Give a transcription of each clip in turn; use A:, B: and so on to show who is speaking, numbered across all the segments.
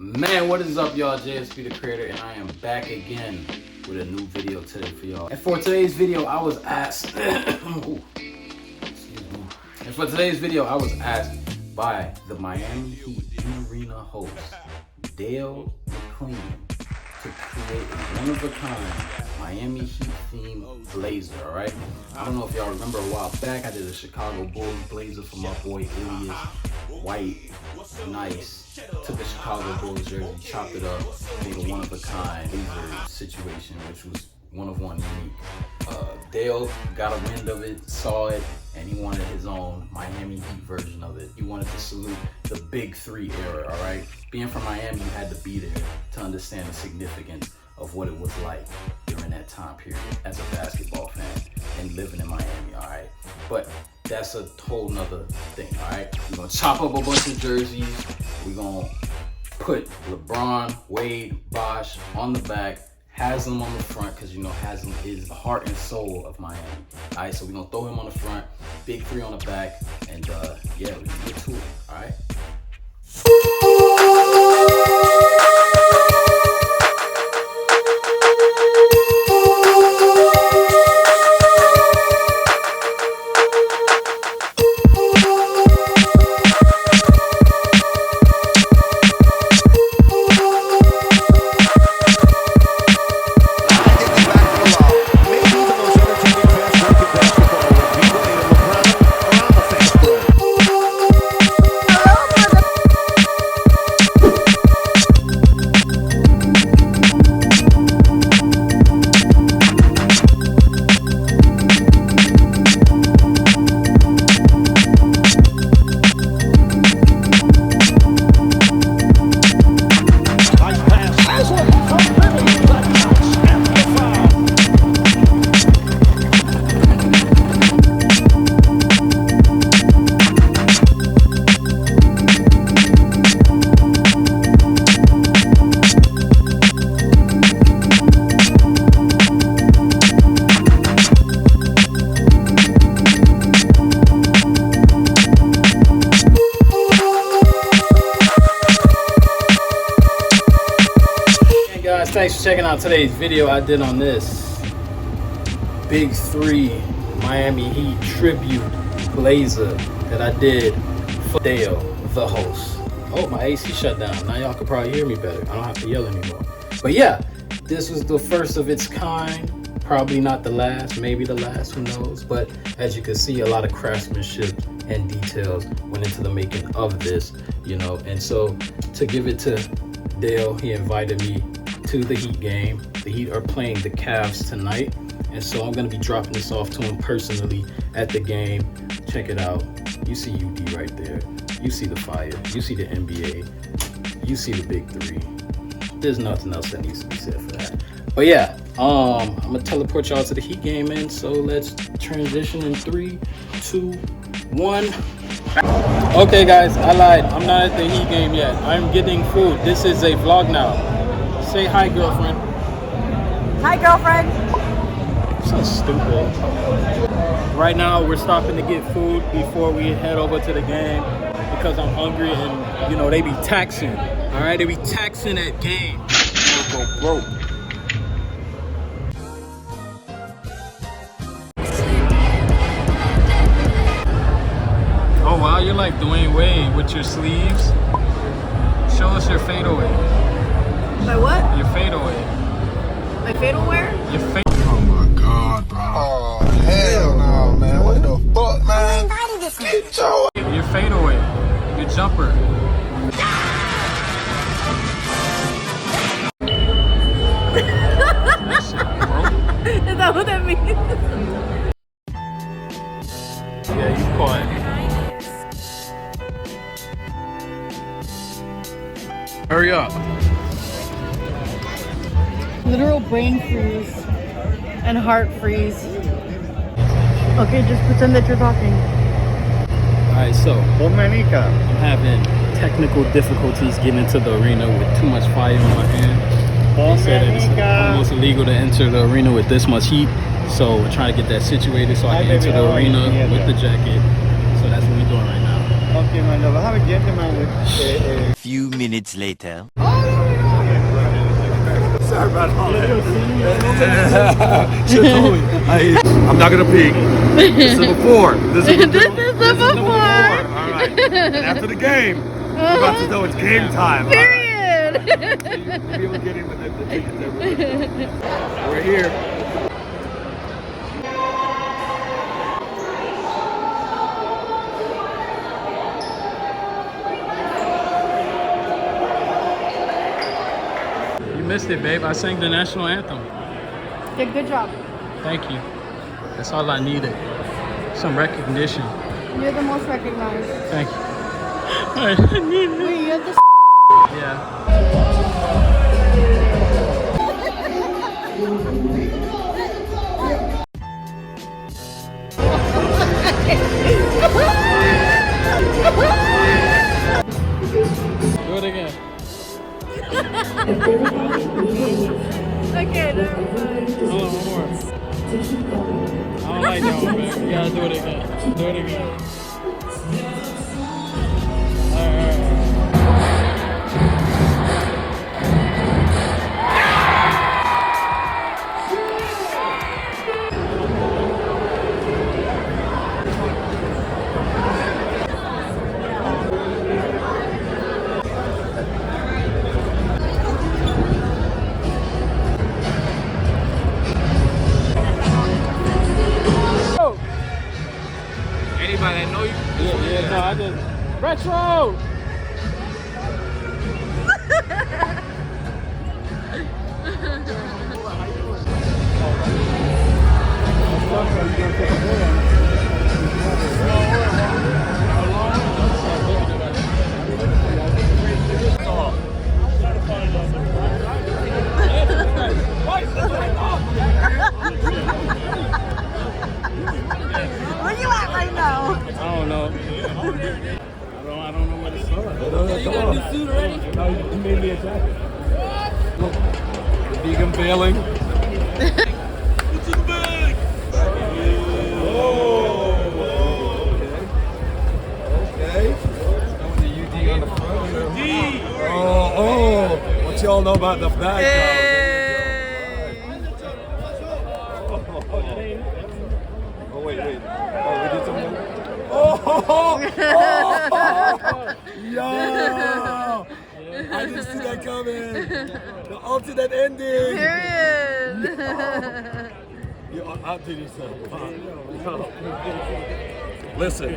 A: Man, what is up, y'all? JSP the Creator, and I am back again with a new video today for y'all. And for today's video, I was asked by the Miami Heat arena host, Dale Mclean, to create a one-of-a-kind Miami Heat themed blazer, alright? I don't know if y'all remember a while back, I did a Chicago Bulls blazer for my boy Ilias. White, nice. Took a Chicago Bulls jersey, chopped it up, made a one-of-a-kind blazer situation, which was one-of-one unique. Dale got a wind of it, saw it, and he wanted his own Miami Heat version of it. He wanted to salute the Big Three era, alright? Being from Miami, you had to be there to understand the significance of what it was like during that time period as a basketball fan and living in Miami, alright? But that's a whole nother thing, alright? We're gonna chop up a bunch of jerseys. We're gonna put LeBron, Wade, Bosh on the back, Haslam on the front, because you know Haslam is the heart and soul of Miami. Alright, so we're gonna throw him on the front, Big Three on the back, and yeah, we can get to it, alright? Thanks for checking out today's video I did on this Big Three Miami Heat tribute blazer that I did for Dale, the host. Oh, my AC shut down. Now y'all can probably hear me better. I don't have to yell anymore. But yeah, this was the first of its kind. Probably not the last, maybe the last, who knows. But as you can see, a lot of craftsmanship and details went into the making of this, you know. And so to give it to Dale, he invited me to the Heat game. The Heat are playing the Cavs tonight, and so I'm gonna be dropping this off to him personally at the game. Check it out. You see UD right there. You see the fire. You see the NBA. You see the Big Three. There's nothing else that needs to be said for that. But yeah, I'm gonna teleport y'all to the Heat game, man. So let's transition in 3, 2, 1. Okay, guys, I lied. I'm not at the Heat game yet. I'm getting food. This is a vlog now. Say hi, girlfriend.
B: Hi, girlfriend.
A: So stupid. Right now, we're stopping to get food before we head over to the game because I'm hungry and, you know, they be taxing. All right, they be taxing at game. Go broke. Oh, wow, you're like Dwayne Wade with your sleeves. Show us your fadeaway.
B: My what?
A: Your fadeaway.
B: My fatal wear?
A: Your fade.
C: Oh my god, bro. Oh, hell no, man. What the fuck, man? Get
A: Your fadeaway. Your jumper. That shit broke.
B: Is that what that means?
A: Yeah, you caught it. Hurry up.
B: Literal brain freeze and heart freeze. Okay, just pretend that you're talking.
A: Alright, so I'm having technical difficulties getting into the arena with too much fire in my hand. They said that it's almost illegal to enter the arena with this much heat. So we're trying to get that situated so I can enter the arena with the jacket. So that's what we're doing right now.
D: Okay, my love. I have a gentleman with
E: Few minutes later.
D: Oh! Sorry about all that. Shit, totally. I'm not gonna peek. This is before. This is before. All right. And after the game, we're about to know it's game time.
B: Period.
D: All right. So you'll be able to get in with the tickets that we're here.
E: You missed it, babe. I sang the national anthem.
B: Yeah, good job.
E: Thank you. That's all I needed. Some recognition.
B: You're the most recognized.
E: Thank you. I need it.
B: Wait, you have the
E: Yeah. Do it again.
B: Okay, never mind.
E: Hold on, one more. I don't like that one, babe. You gotta do it again. Do it again. Alright. Anybody that know you? Yeah, no, I just retro.
B: Where you at right now?
E: I don't know. I don't know what it's for. You got a new suit already? No, you made me a jacket. Vegan failing. What's in the bag?
D: Okay. The UD on the front. Oh. What y'all know about the bag? Oh, wait. Oh, we did something? Yo! I didn't see that coming. The alternate ending.
B: Period.
D: Yo, I'll do this something. Listen,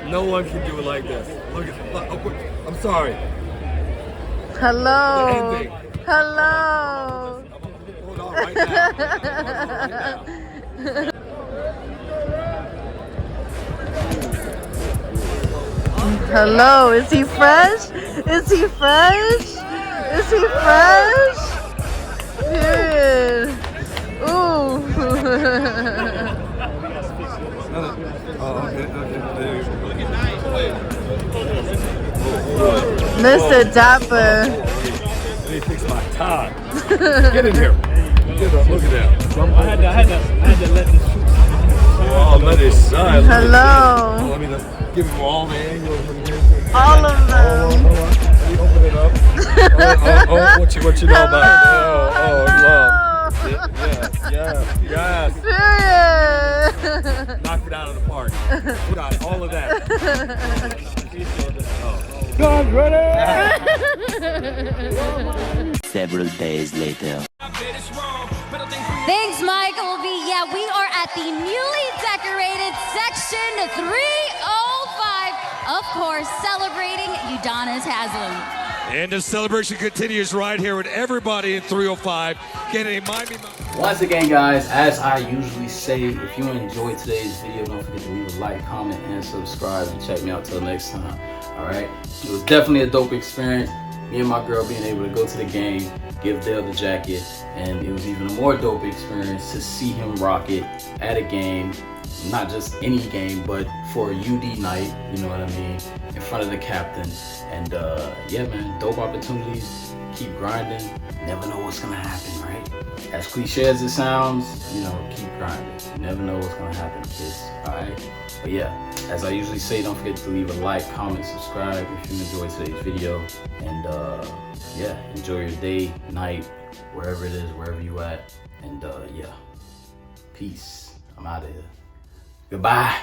D: no one can do it like this. Look at, I'm sorry.
B: Hello.
D: The ending.
B: Hello.
D: Hold on right now.
B: Hello. Is he fresh? Is he fresh? Is he fresh? Period. Ooh.
D: Oh, okay.
B: Mr. Dapper.
D: Let me fix my tie. Get in here. Look at that.
E: I had to let this shoot.
D: Oh, let it shine.
B: Hello.
D: Let me just give him all the angles.
B: All of them.
D: Let me open it up. What you know about it? Love. Yes.
B: Period.
D: Knocked it out of the park. We got all of that.
E: Guns ready!
F: Several days later.
G: Thanks, Michael B. Yeah, we are at the newly decorated section 305, of course, celebrating Udonis Haslem.
H: And the celebration continues right here with everybody in 305 getting a Miami.
A: Once again, guys, as I usually say, if you enjoyed today's video, don't forget to leave a like, comment, and subscribe, and check me out till next time. Alright? It was definitely a dope experience. Me and my girl being able to go to the game, give Dale the jacket, and it was even a more dope experience to see him rock it at a game not just any game, but for a UD night, you know what I mean, in front of the captain. And yeah, man, dope opportunities. Keep grinding. Never know what's gonna happen, right? As cliche as it sounds, you know, keep grinding. You never know what's gonna happen, kids. All right. But yeah, as I usually say, don't forget to leave a like, comment, subscribe if you enjoyed today's video. And yeah, enjoy your day, night, wherever it is, wherever you at. And yeah, peace. I'm out of here. Goodbye.